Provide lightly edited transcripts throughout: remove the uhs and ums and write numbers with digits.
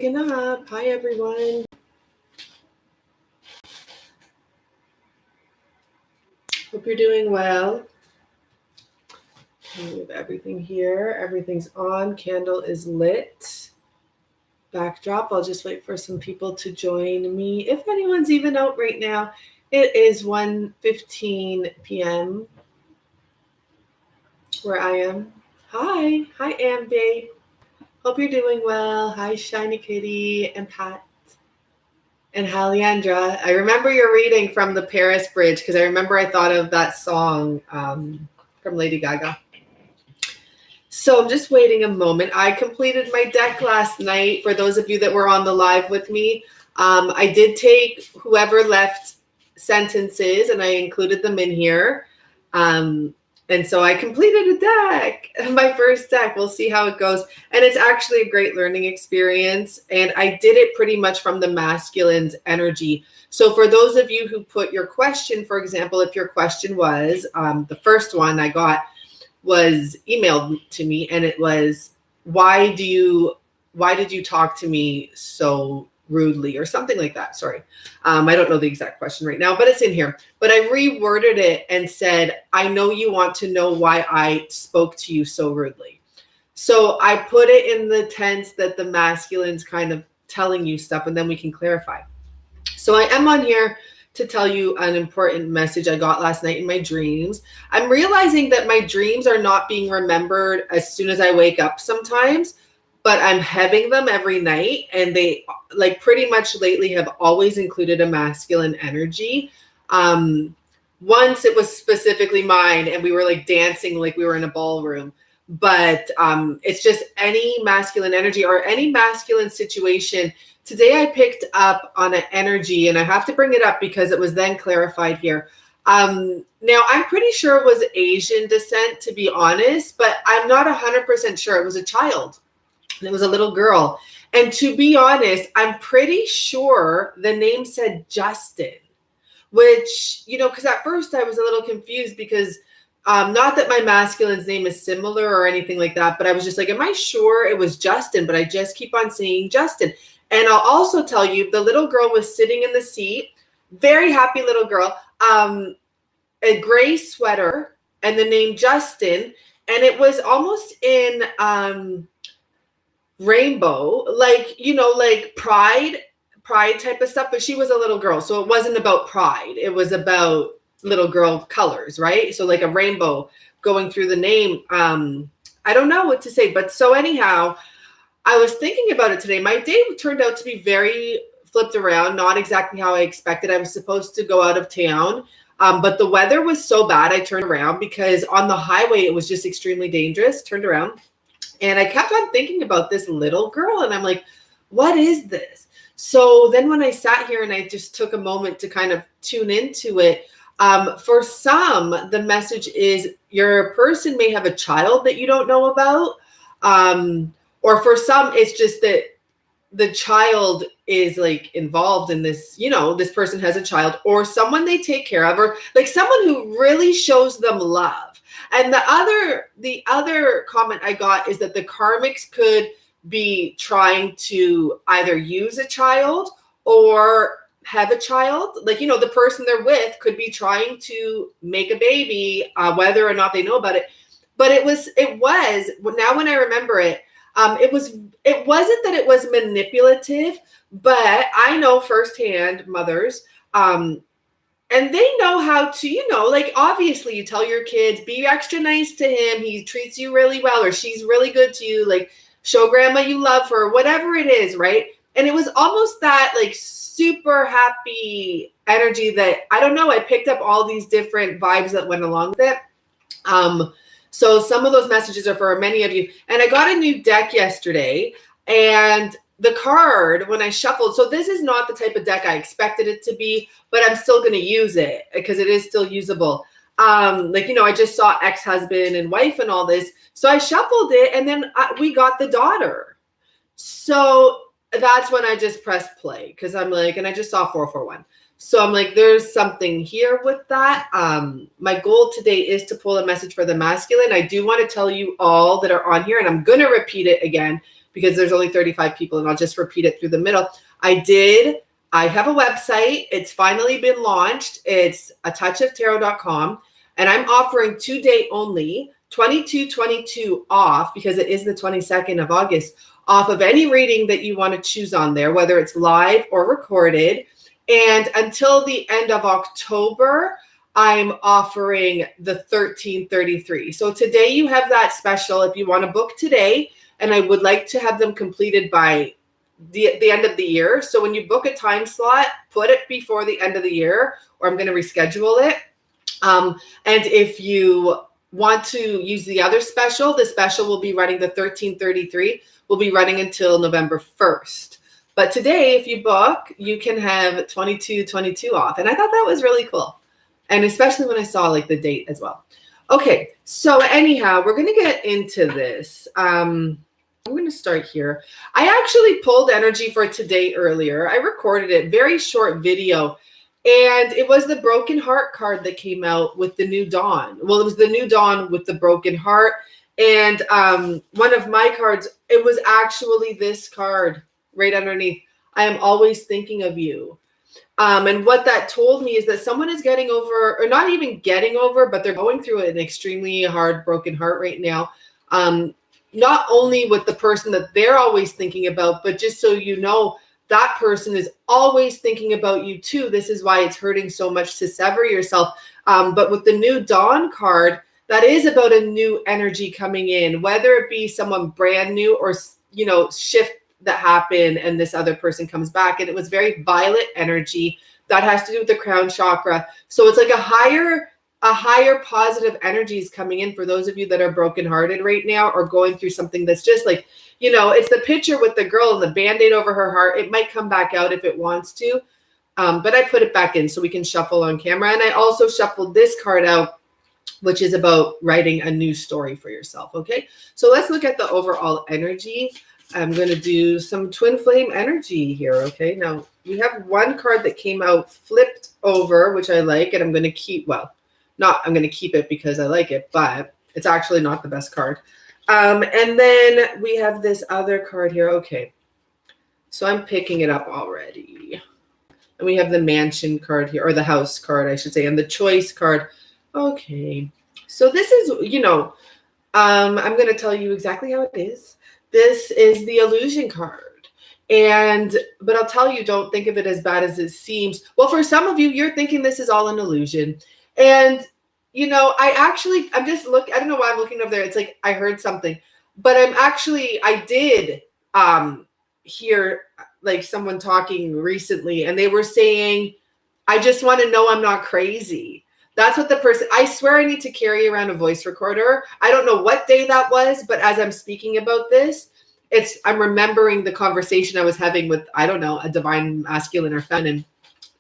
Waking up. Hi, everyone. Hope you're doing well. We have everything here. Everything's on. Candle is lit. Backdrop. I'll just wait for some people to join me. If anyone's even out right now, it is 1:15 p.m. where I am. Hi. Hi, Ambe. Hope you're doing well. Hi, Shiny Kitty and Pat. And Haliandra, I remember your reading from the Paris Bridge because I remember I thought of that song from Lady Gaga. So I'm just waiting a moment. I completed my deck last night. For those of you that were on the live with me, I did take whoever left sentences and I included them in here. And so I completed a deck, my first deck. We'll see how it goes. And it's actually a great learning experience. And I did it pretty much from the masculine's energy. So for those of you who put your question, for example, if your question was, the first one I got was emailed to me and it was, why did you talk to me so rudely or something like that? Sorry. I don't know the exact question right now, but it's in here. But I reworded it and said, I know you want to know why I spoke to you so rudely. So I put it in the tense that the masculine's kind of telling you stuff and then we can clarify. So I am on here to tell you an important message I got last night in my dreams. I'm realizing that my dreams are not being remembered as soon as I wake up sometimes, but I'm having them every night. And they like pretty much lately have always included a masculine energy. Once it was specifically mine and we were like dancing like we were in a ballroom. But it's just any masculine energy or any masculine situation. Today I picked up on an energy and I have to bring it up because it was then clarified here. Now I'm pretty sure it was Asian descent, to be honest, but I'm not 100% sure. It was a child. It was a little girl. And to be honest, I'm pretty sure the name said Justin, which, because at first I was a little confused because not that my masculine's name is similar or anything like that, but I was just like, am I sure it was Justin? But I just keep on saying Justin. And I'll also tell you, the little girl was sitting in the seat, very happy little girl, a gray sweater and the name Justin. And it was almost in rainbow, like pride type of stuff, but she was a little girl. So it wasn't about pride. It was about little girl colors, right? So like a rainbow going through the name. I don't know what to say, but so anyhow, I was thinking about it today. My day turned out to be very flipped around, not exactly how I expected. I was supposed to go out of town, but the weather was so bad I turned around because on the highway it was just extremely dangerous. Turned around. And I kept on thinking about this little girl and I'm like, what is this? So then when I sat here and I just took a moment to kind of tune into it, for some, the message is your person may have a child that you don't know about. Or for some, it's just that the child is like involved in this, this person has a child or someone they take care of, or like someone who really shows them love. And the other comment I got is that the karmics could be trying to either use a child or have a child. Like, the person they're with could be trying to make a baby, whether or not they know about it. But it was, now when I remember it, it wasn't that it was manipulative, but I know firsthand mothers, and they know how to, obviously you tell your kids, be extra nice to him. He treats you really well, or she's really good to you. Like, show grandma you love her, whatever it is, right? And it was almost that like super happy energy that, I don't know, I picked up all these different vibes that went along with it. So some of those messages are for many of you. And I got a new deck yesterday and the card when I shuffled. So this is not the type of deck I expected it to be, but I'm still going to use it because it is still usable. I just saw ex-husband and wife and all this. So I shuffled it and then we got the daughter. So that's when I just pressed play because I'm like, and I just saw 441. So I'm like, there's something here with that. My goal today is to pull a message for the masculine. I do want to tell you all that are on here, and I'm going to repeat it again because there's only 35 people, and I'll just repeat it through the middle. I have a website. It's finally been launched. It's atouchoftarot.com, and I'm offering today only $22.22 off, because it is the 22nd of August, off of any reading that you want to choose on there, whether it's live or recorded. And until the end of October, I'm offering the $13.33. So today you have that special if you want to book today, and I would like to have them completed by the end of the year. So when you book a time slot, put it before the end of the year, or I'm going to reschedule it. And if you want to use the other special, the special will be running, the $13.33 will be running until November 1st. But today, if you book, you can have $22.22 off. And I thought that was really cool. And especially when I saw like the date as well. Okay, so anyhow, we're going to get into this. I'm going to start here. I actually pulled energy for today earlier. I recorded it, very short video. And it was the broken heart card that came out with the new dawn. Well, it was the new dawn with the broken heart. And one of my cards, it was actually this card right underneath. I am always thinking of you. And what that told me is that someone is getting over, or not even getting over, but they're going through an extremely hard broken heart right now. Not only with the person that they're always thinking about, but just so you know, that person is always thinking about you too. This is why it's hurting so much to sever yourself. But with the new dawn card, that is about a new energy coming in, whether it be someone brand new or, shift that happened and this other person comes back. And it was very violet energy that has to do with the crown chakra. So it's like a higher positive energy is coming in for those of you that are brokenhearted right now, or going through something that's just like, it's the picture with the girl and the Band-Aid over her heart. It might come back out if it wants to, but I put it back in so we can shuffle on camera. And I also shuffled this card out, which is about writing a new story for yourself. Okay, so let's look at the overall energy. I'm going to do some twin flame energy here. Okay, now we have one card that came out flipped over, which I like, and I'm going to keep, I'm going to keep it because I like it, but it's actually not the best card. And then we have this other card here. Okay, so I'm picking it up already. And we have the mansion card here, or the house card, I should say, and the choice card. Okay, so this is, I'm going to tell you exactly how it is. This is the illusion card. But I'll tell you, don't think of it as bad as it seems. Well, for some of you, you're thinking this is all an illusion. And, I'm don't know why I'm looking over there. It's like I heard something. But I did hear like someone talking recently, and they were saying, I just want to know I'm not crazy. That's what the person, I swear I need to carry around a voice recorder. I don't know what day that was, but as I'm speaking about this, I'm remembering the conversation I was having with, I don't know, a divine masculine or feminine,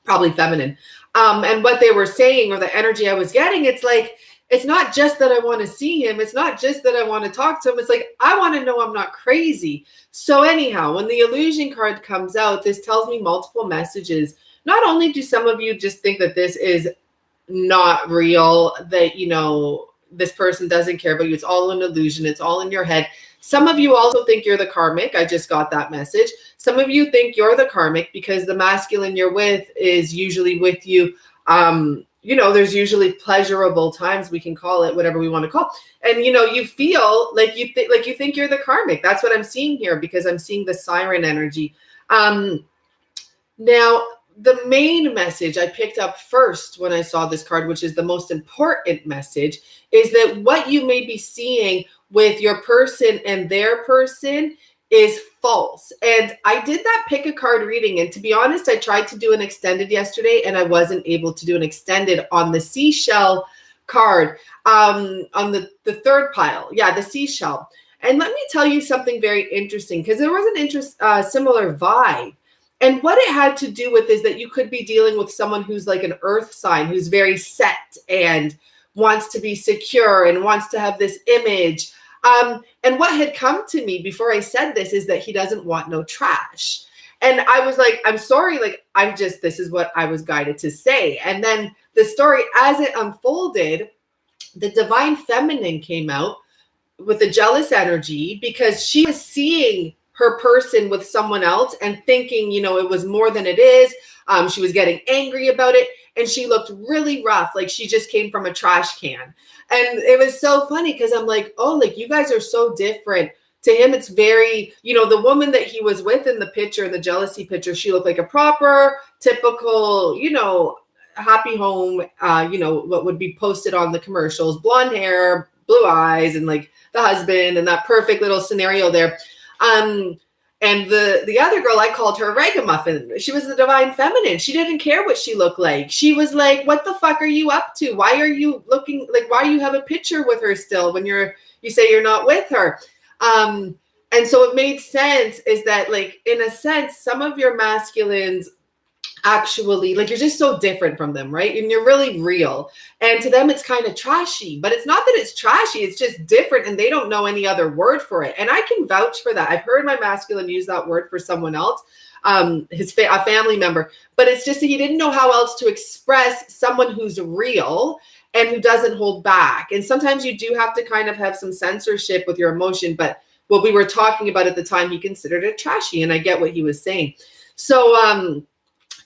probably feminine. And what they were saying, or the energy I was getting, it's like, it's not just that I want to see him. It's not just that I want to talk to him. It's like, I want to know I'm not crazy. So anyhow, when the illusion card comes out, this tells me multiple messages. Not only do some of you just think that this is not real, that this person doesn't care about you, it's all an illusion, it's all in your head. Some of you also think you're the karmic. I just got that message. Some of you think you're the karmic because the masculine you're with is usually with you. There's usually pleasurable times, we can call it whatever we want to call, and you feel like you think you're the karmic. That's what I'm seeing here, because I'm seeing the siren energy. Now, the main message I picked up first when I saw this card, which is the most important message, is that what you may be seeing with your person and their person is false. And I did that pick a card reading. And to be honest, I tried to do an extended yesterday, and I wasn't able to do an extended on the seashell card, on the third pile. Yeah, the seashell. And let me tell you something very interesting, because there was an similar vibe. And what it had to do with is that you could be dealing with someone who's like an earth sign, who's very set and wants to be secure and wants to have this image. And what had come to me before I said this is that he doesn't want no trash. And I was like, I'm sorry, this is what I was guided to say. And then the story, as it unfolded, the divine feminine came out with a jealous energy, because she was seeing her person with someone else and thinking, it was more than it is. She was getting angry about it, and she looked really rough, like she just came from a trash can. And it was so funny because I'm like, oh, like you guys are so different. To him, it's very, the woman that he was with in the picture, in the jealousy picture, she looked like a proper, typical, happy home, what would be posted on the commercials, blonde hair, blue eyes, and like the husband, and that perfect little scenario there. And the other girl, I called her a ragamuffin. She was the divine feminine. She didn't care what she looked like. She was like, what the fuck are you up to? Why are you looking, like, why do you have a picture with her still when you say you're not with her? And so it made sense is that, like, in a sense, some of your masculines actually, like, you're just so different from them, right? And you're really real. And to them, it's kind of trashy, but it's not that it's trashy. It's just different, and they don't know any other word for it. And I can vouch for that. I've heard my masculine use that word for someone else, a family member, but it's just that he didn't know how else to express someone who's real and who doesn't hold back. And sometimes you do have to kind of have some censorship with your emotion, but what we were talking about at the time, he considered it trashy, and I get what he was saying. So,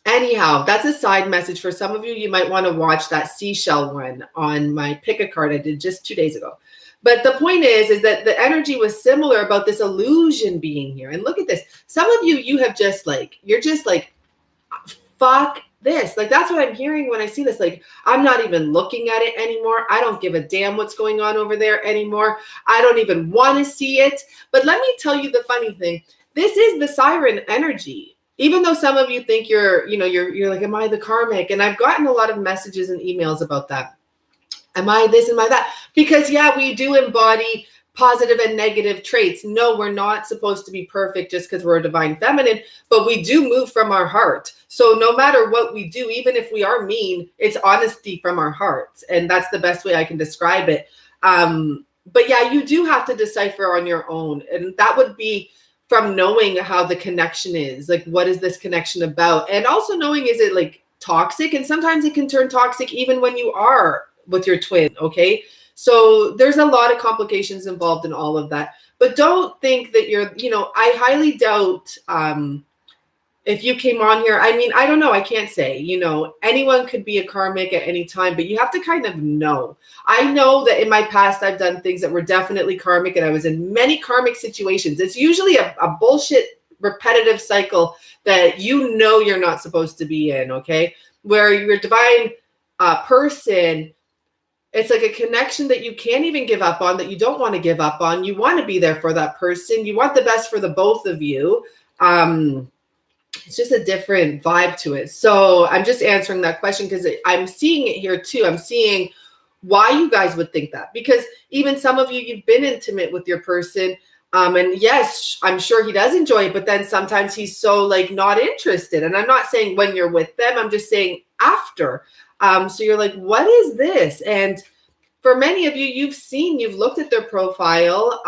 anyhow, that's a side message for some of you. You might want to watch that seashell one on my pick a card I did just 2 days ago. But the point is that the energy was similar about this illusion being here. And look at this. Some of you, you're just like, fuck this. Like, that's what I'm hearing when I see this. Like, I'm not even looking at it anymore. I don't give a damn what's going on over there anymore. I don't even want to see it. But let me tell you the funny thing. This is the siren energy. Even though some of you think you're like, am I the karmic? And I've gotten a lot of messages and emails about that. Am I this? Am I that? Because, yeah, we do embody positive and negative traits. No, we're not supposed to be perfect just because we're a divine feminine, but we do move from our heart. So no matter what we do, even if we are mean, it's honesty from our hearts. And that's the best way I can describe it. But yeah, you do have to decipher on your own. And that would be from knowing how the connection is, like, what is this connection about? And also knowing, is it like toxic? And sometimes it can turn toxic even when you are with your twin. Okay. So there's a lot of complications involved in all of that, but don't think that I highly doubt, if you came on here, I mean, I don't know. I can't say, anyone could be a karmic at any time, but you have to kind of know. I know that in my past, I've done things that were definitely karmic, and I was in many karmic situations. It's usually a bullshit repetitive cycle that you're not supposed to be in, okay? Where you're a divine person, it's like a connection that you can't even give up on, that you don't want to give up on. You want to be there for that person. You want the best for the both of you. It's just a different vibe to it. So I'm just answering that question because I'm seeing it here too. I'm seeing why you guys would think that, because even some of you, you've been intimate with your person. And yes, I'm sure he does enjoy it, but then sometimes he's so like not interested. And I'm not saying when you're with them, I'm just saying after. So you're like, what is this? And for many of you, you've looked at their profile.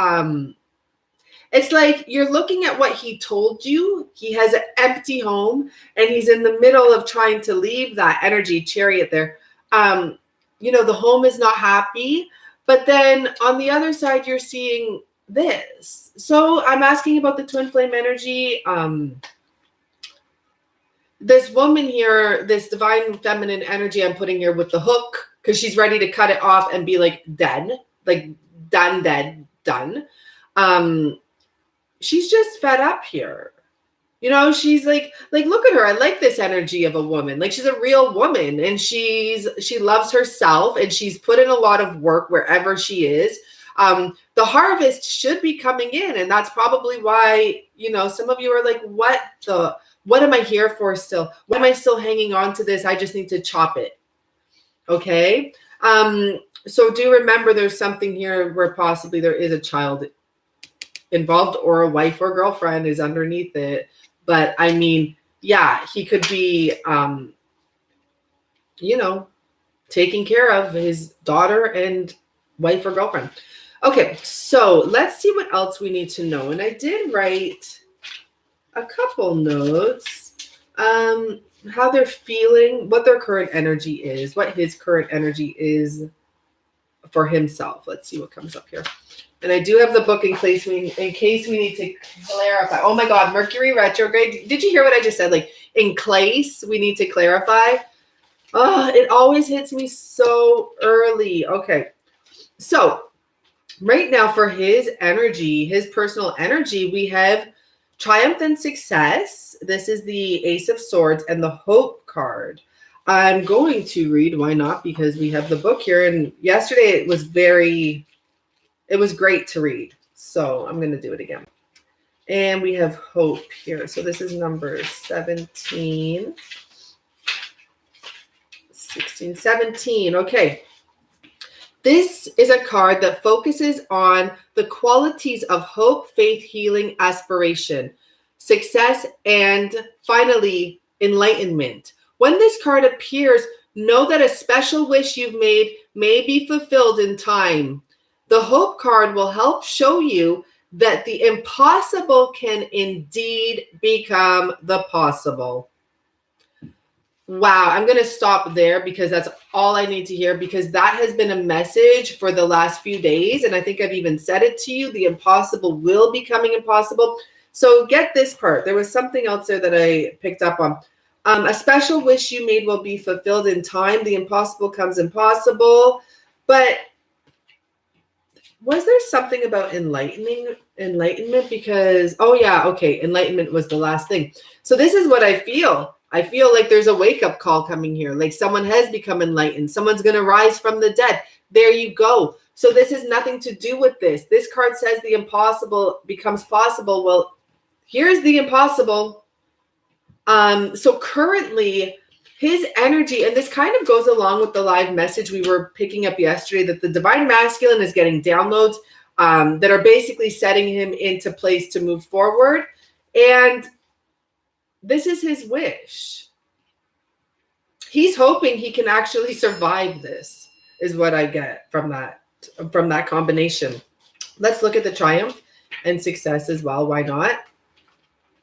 It's like you're looking at what he told you. He has an empty home, and he's in the middle of trying to leave that energy chariot there. The home is not happy, but then on the other side, you're seeing this. So I'm asking about the twin flame energy. This woman here, this divine feminine energy I'm putting here with the hook, because she's ready to cut it off and be like dead, like done, dead, done. She's just fed up here. She's like, look at her. I like this energy of a woman. Like, she's a real woman, and she loves herself, and she's put in a lot of work wherever she is. The harvest should be coming in. And that's probably why, some of you are like, what am I here for still? Why am I still hanging on to this? I just need to chop it. Okay. So do remember there's something here where possibly there is a child involved, or a wife or girlfriend is underneath it. But I mean, yeah, he could be, taking care of his daughter and wife or girlfriend. Okay, so let's see what else we need to know. And I did write a couple notes, how they're feeling, what their current energy is, what his current energy is for himself. Let's see what comes up here. And I do have the book in case we need to clarify. Oh my God, Mercury retrograde. Did you hear what I just said? Like, in case we need to clarify. Oh, it always hits me so early. Okay. So right now for his energy, his personal energy, we have triumph and success. This is the Ace of Swords and the Hope card. I'm going to read, why not? Because we have the book here. And yesterday it was great to read. So I'm going to do it again. And we have hope here. So this is number 17. 16, 17. Okay. This is a card that focuses on the qualities of hope, faith, healing, aspiration, success, and finally, enlightenment. When this card appears, know that a special wish you've made may be fulfilled in time. The Hope card will help show you that the impossible can indeed become the possible. Wow, I'm going to stop there because that's all I need to hear, because that has been a message for the last few days. And I think I've even said it to you. The impossible will be coming impossible. So get this part. There was something else there that I picked up on. A special wish you made will be fulfilled in time. The impossible comes impossible. But was there something about enlightenment? Because, oh yeah, okay, enlightenment was the last thing. So this is what I feel. I feel like there's a wake-up call coming here. Like someone has become enlightened. Someone's going to rise from the dead. There you go. So this has nothing to do with this. This card says the impossible becomes possible. Well, here's the impossible. So currently, his energy, and this kind of goes along with the live message we were picking up yesterday, that the divine masculine is getting downloads that are basically setting him into place to move forward. And this is his wish. He's hoping he can actually survive this, is what I get from that combination. Let's look at the triumph and success as well. Why not?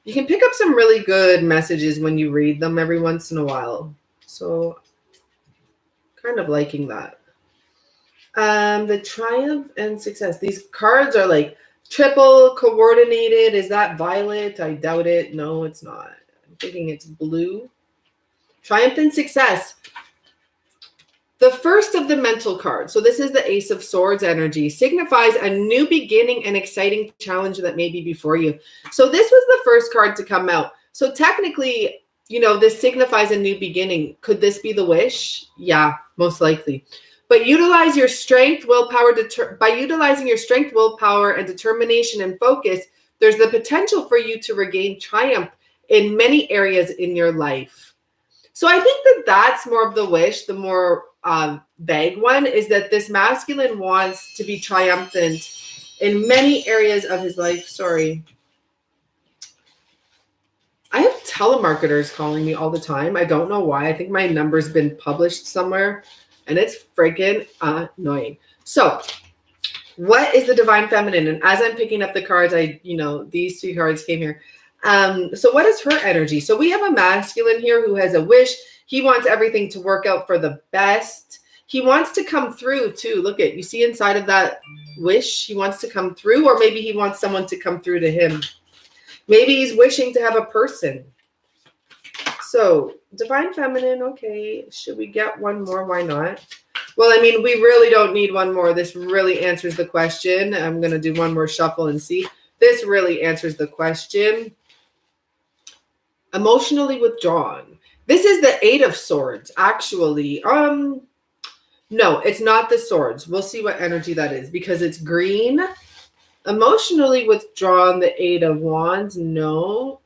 You can pick up some really good messages when you read them every once in a while. So kind of liking that. The triumph and success. These cards are like triple coordinated. Is that violet? I doubt it. No, it's not. I'm thinking it's blue. Triumph and success. The first of the mental cards, so this is the Ace of Swords energy, signifies a new beginning and exciting challenge that may be before you. So this was the first card to come out. So technically, this signifies a new beginning. Could this be the wish? Yeah, most likely. But utilize your strength, willpower. By utilizing your strength, willpower, and determination and focus, there's the potential for you to regain triumph in many areas in your life. So I think that that's more of the wish. The more vague one is that this masculine wants to be triumphant in many areas of his life. Sorry. I have telemarketers calling me all the time. I don't know why. I think my number's been published somewhere, and it's freaking annoying. So what is the divine feminine? And as I'm picking up the cards, these two cards came here. So what is her energy? So we have a masculine here who has a wish. He wants everything to work out for the best. He wants to come through too. Look at, you see inside of that wish, he wants to come through, or maybe he wants someone to come through to him. Maybe he's wishing to have a person. So divine feminine. Okay. Should we get one more? Why not? Well, we really don't need one more. This really answers the question. I'm going to do one more shuffle and see. This really answers the question. Emotionally withdrawn. This is the Eight of Swords, actually. No, it's not the swords. We'll see what energy that is because it's green. Emotionally withdrawn, the Eight of Wands, no.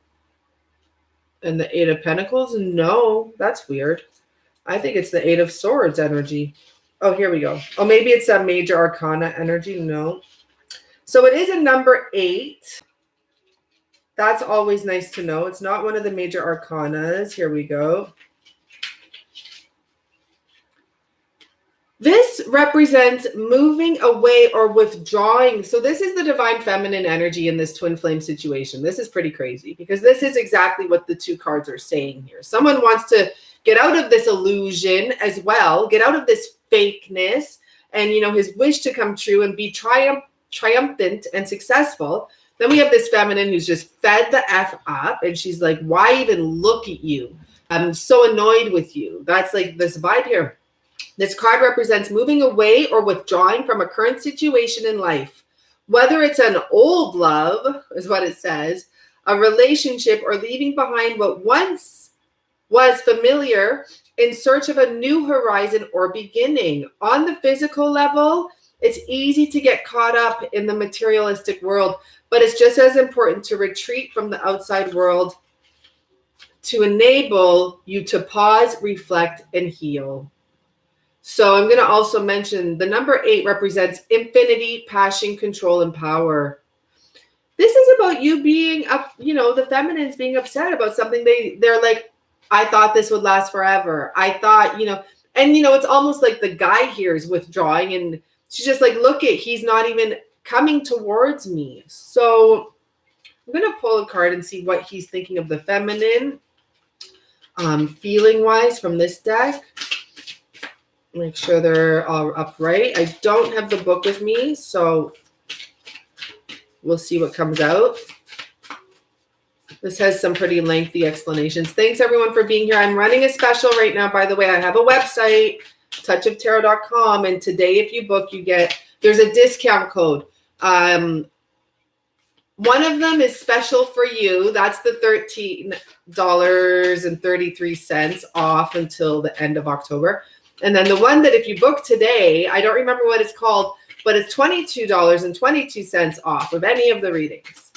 And the Eight of Pentacles, no. That's weird. I think it's the Eight of Swords energy. Oh, here we go. Oh, maybe it's a major arcana energy. No. So it is a number 8. That's always nice to know. It's not one of the major arcanas. Here we go. This represents moving away or withdrawing. So this is the divine feminine energy in this twin flame situation. This is pretty crazy because this is exactly what the two cards are saying here. Someone wants to get out of this illusion as well, get out of this fakeness, and, his wish to come true and be triumphant and successful. Then we have this feminine who's just fed the F up, and she's like, why even look at you? I'm so annoyed with you. That's like this vibe here. This card represents moving away or withdrawing from a current situation in life. Whether it's an old love, is what it says, a relationship, or leaving behind what once was familiar in search of a new horizon or beginning. On the physical level, it's easy to get caught up in the materialistic world, but it's just as important to retreat from the outside world to enable you to pause, reflect, and heal. So I'm going to also mention the number 8 represents infinity, passion, control, and power. This is about you being up, the feminines being upset about something. They're like, I thought this would last forever. I thought, and it's almost like the guy here is withdrawing, and she's just like, look he's not even coming towards me. So I'm going to pull a card and see what he's thinking of the feminine, feeling wise from this deck. Make sure they're all upright. I don't have the book with me, so we'll see what comes out. This has some pretty lengthy explanations. Thanks, everyone, for being here. I'm running a special right now, by the way. I have a website, touchoftarot.com, and today, if you book, there's a discount code. One of them is special for you. That's the $13.33 off until the end of October. And then the one that if you book today, I don't remember what it's called, but it's $22.22 off of any of the readings.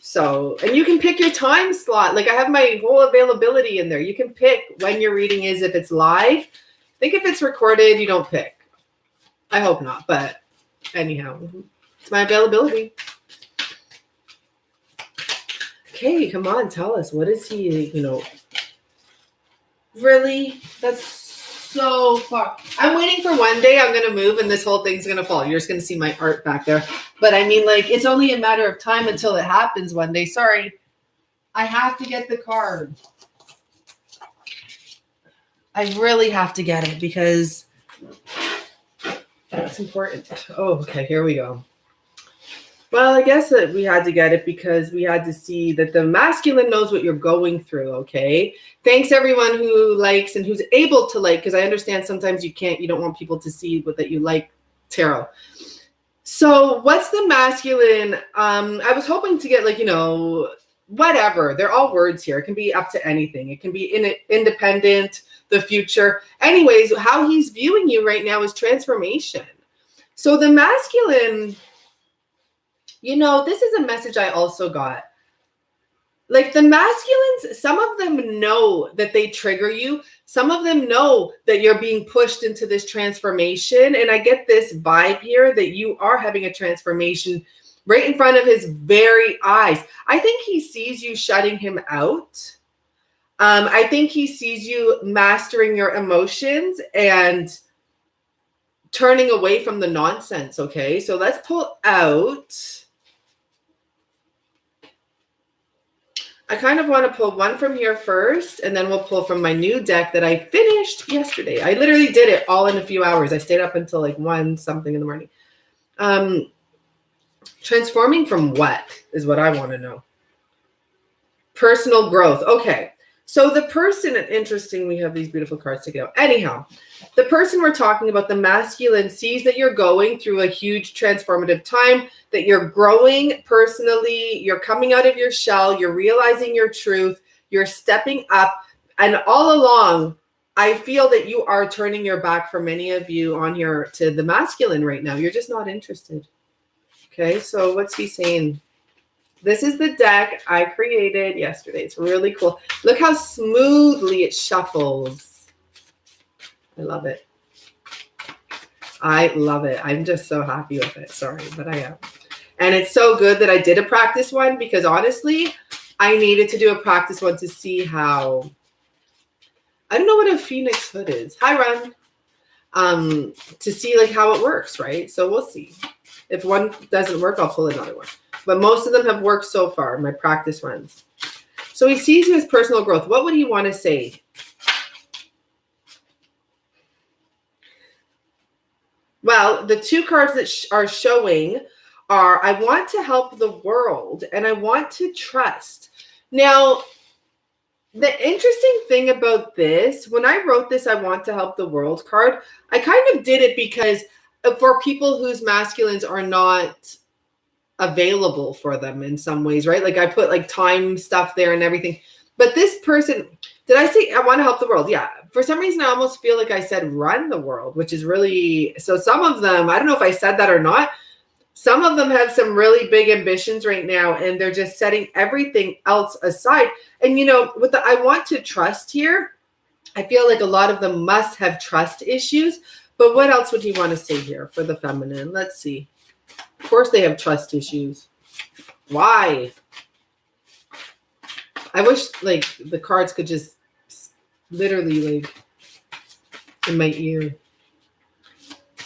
So, and you can pick your time slot. Like I have my whole availability in there. You can pick when your reading is, if it's live. I think if it's recorded, you don't pick. I hope not, but anyhow, it's my availability. Okay, come on, tell us. What is he, really? That's so far. I'm waiting for one day I'm going to move and this whole thing's going to fall. You're just going to see my art back there. But I mean, it's only a matter of time until it happens one day. Sorry. I have to get the card. I really have to get it because that's important. Oh, okay. Here we go. Well, I guess that we had to get it because we had to see that the masculine knows what you're going through, okay? Thanks, everyone who likes and who's able to like, because I understand sometimes you don't want people to see that you like tarot. So what's the masculine? I was hoping to get whatever. They're all words here. It can be up to anything. It can be independent, the future. Anyways, how he's viewing you right now is transformation. So the masculine... this is a message I also got. Like the masculines, some of them know that they trigger you. Some of them know that you're being pushed into this transformation. And I get this vibe here that you are having a transformation right in front of his very eyes. I think he sees you shutting him out. I think he sees you mastering your emotions and turning away from the nonsense. Okay, so let's pull out. I kind of want to pull one from here first, and then we'll pull from my new deck that I finished yesterday. I literally did it all in a few hours. I stayed up until 1 something in the morning. Transforming from what is what I want to know. Personal growth. Okay. So the person, interesting, we have these beautiful cards to go. Anyhow, the person we're talking about, the masculine, sees that you're going through a huge transformative time, that you're growing personally, you're coming out of your shell, you're realizing your truth, you're stepping up. And all along, I feel that you are turning your back for many of you to the masculine right now. You're just not interested. Okay, so what's he saying? This is the deck I created yesterday. It's really cool. Look how smoothly it shuffles. I love it. I love it. I'm just so happy with it. Sorry, but I am. And it's so good that I did a practice one because honestly, I needed to do a practice one to see how... I don't know what a phoenix hood is. Hi, Ron. To see how it works, right? So we'll see. If one doesn't work, I'll pull another one. But most of them have worked so far, my practice runs. So he sees you as personal growth. What would he want to say? Well, the two cards that are showing are I want to help the world and I want to trust. Now, the interesting thing about this, when I wrote this I want to help the world card, I kind of did it because for people whose masculines are not available for them in some ways, right? Like I put like time stuff there and everything. But this person, did I say I want to help the world? Yeah. For some reason, I almost feel like I said run the world, which is really, so some of them, I don't know if I said that or not. Some of them have some really big ambitions right now, and they're just setting everything else aside. And, you know, with the I want to trust here, I feel like a lot of them must have trust issues. But what else would he want to say here for the feminine? Let's see. Of course they have trust issues. Why? I wish like the cards could just literally like in my ear.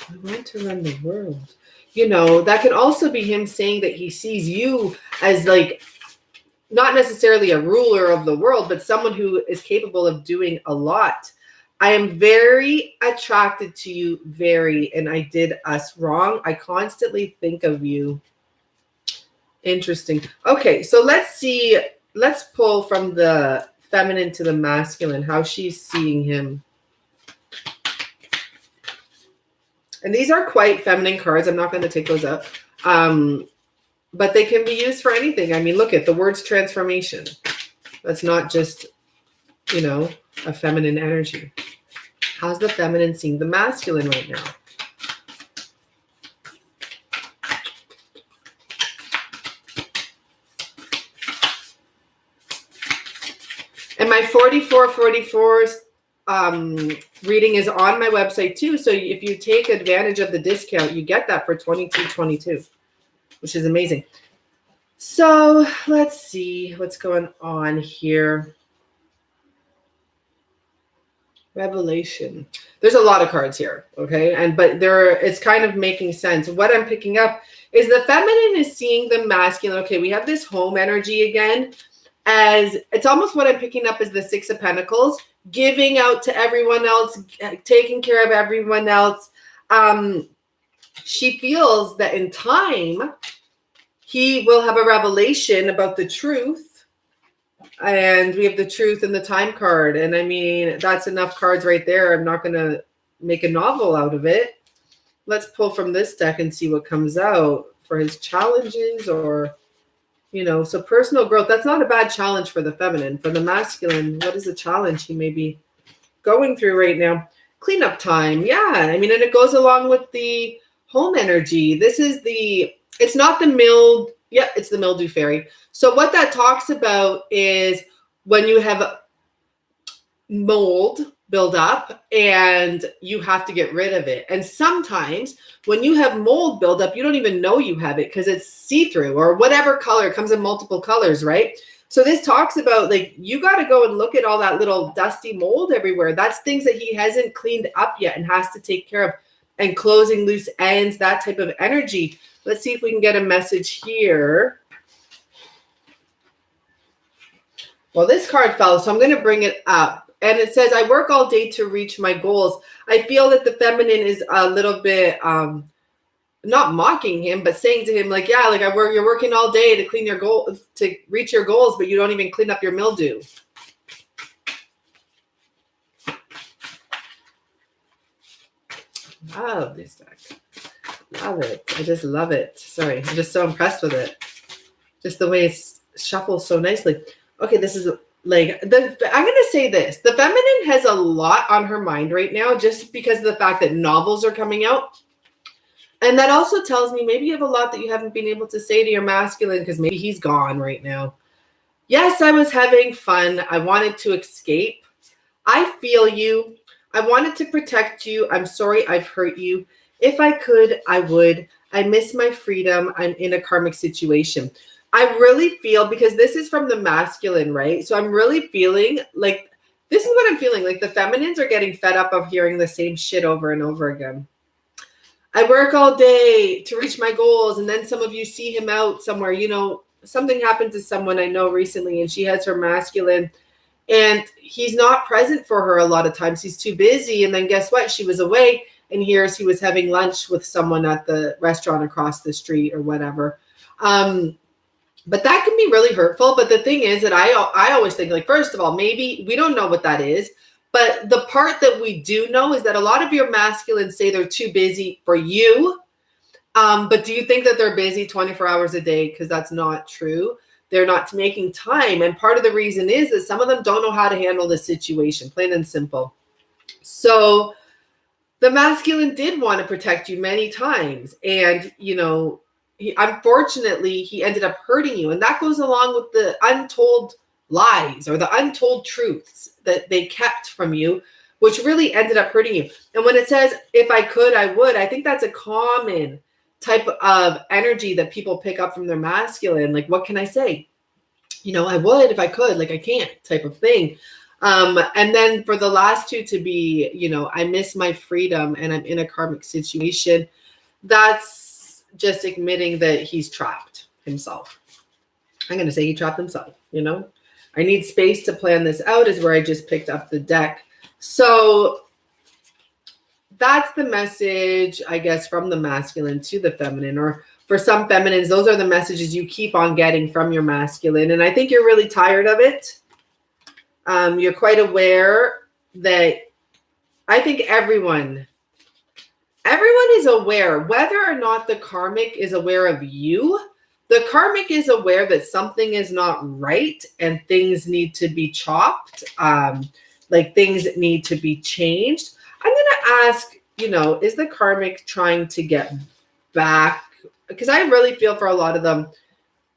I want to run the world. You know, that could also be him saying that he sees you as like not necessarily a ruler of the world, but someone who is capable of doing a lot. I am very attracted to you, and I did us wrong. I constantly think of you. Interesting. Okay, so let's see. Let's pull from the feminine to the masculine, how she's seeing him. And these are quite feminine cards. I'm not going to take those up. But they can be used for anything. I mean, look at the words transformation. That's not just, you know, a feminine energy. How's the feminine seeing the masculine right now? And my 44 reading is on my website too. So if you take advantage of the discount, you get that for $22.22, which is amazing. So let's see what's going on here. Revelation. There's a lot of cards here, okay? But it's kind of making sense. What I'm picking up is the feminine is seeing the masculine. Okay, we have this home energy again. As it's almost what I'm picking up is the Six of Pentacles, giving out to everyone else, taking care of everyone else. She feels that in time, he will have a revelation about the truth. And we have the truth in the time card. And I mean, that's enough cards right there. I'm not going to make a novel out of it. Let's pull from this deck and see what comes out for his challenges or, you know, so personal growth. That's not a bad challenge for the feminine. For the masculine, what is the challenge he may be going through right now? Cleanup time. Yeah. I mean, and it goes along with the home energy. This is it's not the mildew. Yeah, it's the mildew fairy. So what that talks about is when you have mold build up and you have to get rid of it. And sometimes when you have mold build up, you don't even know you have it because it's see-through or whatever color. It comes in multiple colors, right? So this talks about like, you got to go and look at all that little dusty mold everywhere. That's things that he hasn't cleaned up yet and has to take care of, and closing loose ends, that type of energy. Let's see if we can get a message here. Well, this card fell, so I'm going to bring it up. And it says, I work all day to reach my goals. I feel that the feminine is a little bit, not mocking him, but saying to him, like, yeah, like you're working all day to clean your goal, to reach your goals, but you don't even clean up your mildew. Love this deck. Love it. I just love it. Sorry. I'm just so impressed with it. Just the way it's shuffled so nicely. Okay. This is like, I'm going to say this. The feminine has a lot on her mind right now, just because of the fact that novels are coming out. And that also tells me maybe you have a lot that you haven't been able to say to your masculine because maybe he's gone right now. Yes, I was having fun. I wanted to escape. I feel you. I wanted to protect you. I'm sorry I've hurt you. If I could, I would. I miss my freedom. I'm in a karmic situation. I really feel, because this is from the masculine, right? So I'm really feeling like, this is what I'm feeling. Like the feminines are getting fed up of hearing the same shit over and over again. I work all day to reach my goals. And then some of you see him out somewhere, you know, something happened to someone I know recently, and she has her masculine, and he's not present for her a lot of times. He's too busy. And then guess what? She was away. and hears he was having lunch with someone at the restaurant across the street or whatever. But that can be really hurtful. But the thing is that I always think, like, first of all, maybe we don't know what that is. But the part that we do know is that a lot of your masculines say they're too busy for you. But do you think that they're busy 24 hours a day? Because that's not true. They're not making time. And part of the reason is that some of them don't know how to handle the situation, plain and simple. So the masculine did want to protect you many times. And, unfortunately, he ended up hurting you. And that goes along with the untold lies or the untold truths that they kept from you, which really ended up hurting you. And when it says, if I could, I would, I think that's a common type of energy that people pick up from their masculine. Like, what can I say? I would if I could, like I can't type of thing. And then for the last two to be, I miss my freedom and I'm in a karmic situation. That's just admitting that he's trapped himself. I'm going to say he trapped himself, I need space to plan this out is where I just picked up the deck. So that's the message, I guess, from the masculine to the feminine, or for some feminines, those are the messages you keep on getting from your masculine. And I think you're really tired of it. You're quite aware that I think everyone is aware, whether or not the karmic is aware of you. The karmic is aware that something is not right and things need to be chopped, like things need to be changed. I'm going to ask, is the karmic trying to get back? Because I really feel for a lot of them,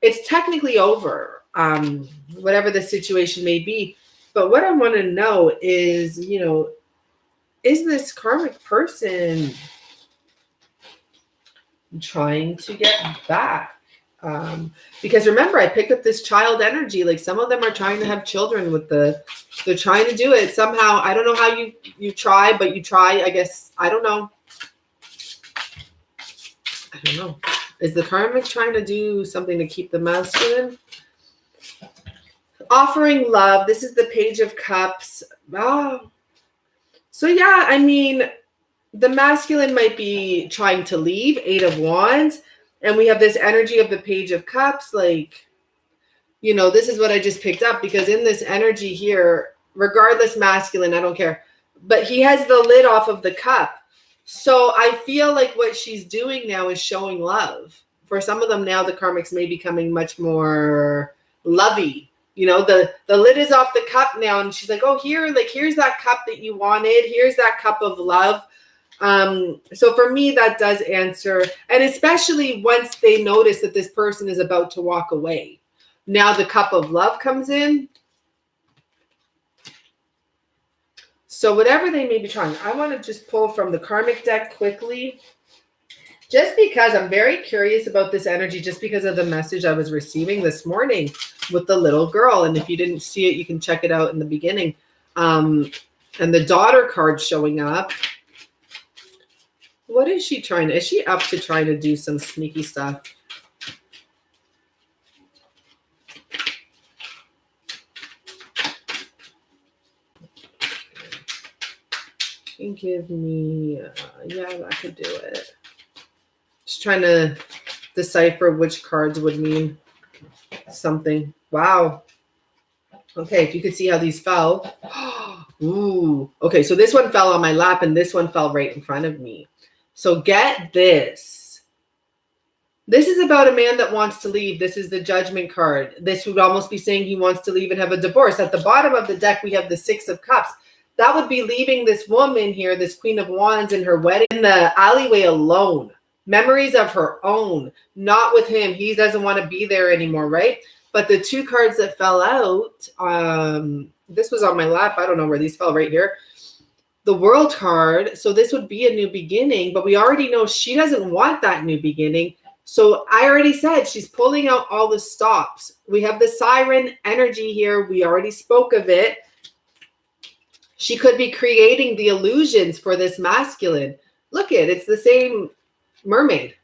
it's technically over, whatever the situation may be. But what I want to know is, is this karmic person trying to get back? Because remember, I picked up this child energy. Like some of them are trying to have children with they're trying to do it somehow. I don't know how you try, but you try, I guess. I don't know. Is the karmic trying to do something to keep the masculine? Offering love. This is the Page of Cups. Wow. So yeah, the masculine might be trying to leave. 8 of Wands. And we have this energy of the Page of Cups. Like, this is what I just picked up, because in this energy here, regardless masculine, I don't care, but he has the lid off of the cup. So I feel like what she's doing now is showing love. For some of them now, the karmics may be becoming much more lovey. The lid is off the cup now. And she's like, oh, here's that cup that you wanted. Here's that cup of love. So for me, that does answer. And especially once they notice that this person is about to walk away. Now the cup of love comes in. So whatever they may be trying, I want to just pull from the karmic deck quickly, just because I'm very curious about this energy, just because of the message I was receiving this morning with the little girl. And if you didn't see it, you can check it out in the beginning. And the daughter card showing up. What is she trying to? Is she up to trying to do some sneaky stuff? Give me, yeah, I could do it. Just trying to decipher which cards would mean something. Wow. Okay, if you could see how these fell. Ooh. Okay, so this one fell on my lap and this one fell right in front of me. So get this. This is about a man that wants to leave. This is the Judgment card. This would almost be saying he wants to leave and have a divorce. At the bottom of the deck, we have the 6 of Cups. That would be leaving this woman here, this Queen of Wands, in her wedding, in the alleyway alone. Memories of her own, not with him. He doesn't want to be there anymore, right? But the 2 cards that fell out, this was on my lap. I don't know where these fell, right here. The World card. So this would be a new beginning, but we already know she doesn't want that new beginning. So I already said she's pulling out all the stops. We have the Siren energy here. We already spoke of it. She could be creating the illusions for this masculine. Look it's the same mermaid.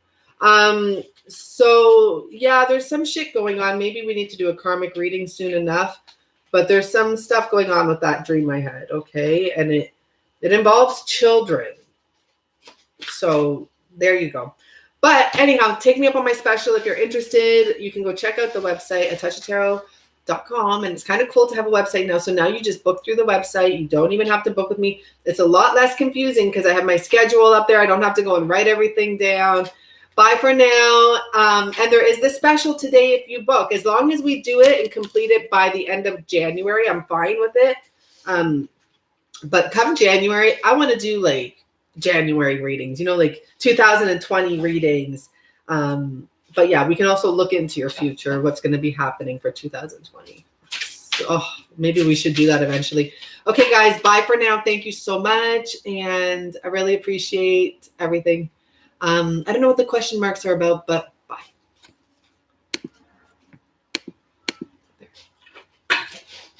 So yeah, there's some shit going on. Maybe we need to do a karmic reading soon enough, but there's some stuff going on with that dream I had. Okay. And it involves children. So there you go. But anyhow, take me up on my special. If you're interested, you can go check out the website at touchoftarot.com. And it's kind of cool to have a website now. So now you just book through the website. You don't even have to book with me. It's a lot less confusing because I have my schedule up there. I don't have to go and write everything down. Bye for now. And there is the special today if you book. As long as we do it and complete it by the end of January, I'm fine with it. But come January, I want to do like January readings, like 2020 readings. But yeah, we can also look into your future, what's going to be happening for 2020. So, maybe we should do that eventually. Okay, guys, bye for now. Thank you so much. And I really appreciate everything. I don't know what the question marks are about, but